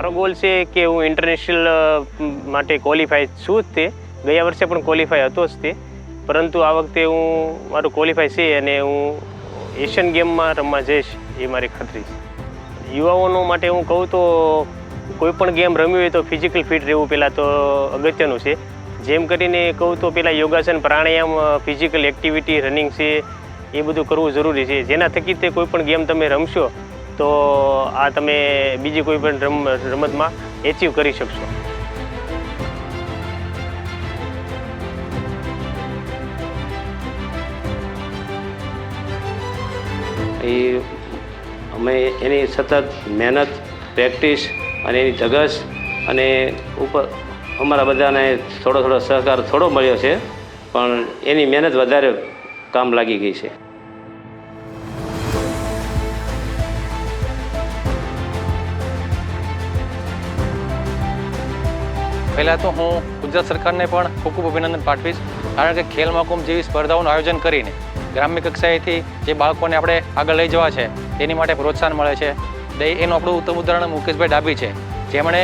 મારો ગોલ છે કે હું ઇન્ટરનેશનલ માટે ક્વોલિફાય છું જ તે. ગયા વર્ષે પણ ક્વોલિફાય હતો જ તે, પરંતુ આ વખતે હું મારું ક્વોલિફાય છે અને હું એશિયન ગેમમાં રમવા જઈશ એ મારી ખાતરી છે. યુવાઓનો માટે હું કહું તો કોઈ પણ ગેમ રમવી હોય તો ફિઝિકલ ફિટ રહેવું પહેલાં તો અગત્યનું છે. જેમ કરીને કહું તો પહેલાં યોગાસન, પ્રાણાયામ, ફિઝિકલ એક્ટિવિટી, રનિંગ છે એ બધું કરવું જરૂરી છે. જેના થકી તે કોઈ પણ ગેમ તમે રમશો તો આ તમે બીજી કોઈ પણ રમતમાં એચીવ કરી શકશો. અમે એની સતત મહેનત, પ્રેક્ટિસ અને એની ધગશ અને ઉપર અમારા બધાને થોડો સહકાર થોડો મળ્યો છે, પણ એની મહેનત વધારે કામ લાગી ગઈ છે. પહેલાં તો હું ગુજરાત સરકારને પણ ખૂબ ખૂબ અભિનંદન પાઠવીશ, કારણ કે ખેલ મહાકુંભ જેવી સ્પર્ધાઓનું આયોજન કરીને ગ્રામ્ય કક્ષાએથી જે બાળકોને આપણે આગળ લઈ જવા છે તેની માટે પ્રોત્સાહન મળે છે. એનું આપણું ઉત્તમ ઉદાહરણ મુકેશભાઈ ડાભી છે, જેમણે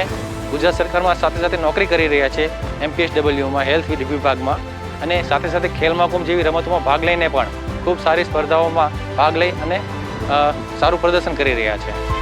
ગુજરાત સરકારમાં સાથે સાથે નોકરી કરી રહ્યા છે MPSWમાં હેલ્થ વિભાગમાં, અને સાથે સાથે ખેલ મહાકુંભ જેવી રમતોમાં ભાગ લઈને પણ ખૂબ સારી સ્પર્ધાઓમાં ભાગ લઈ અને સારું પ્રદર્શન કરી રહ્યા છે.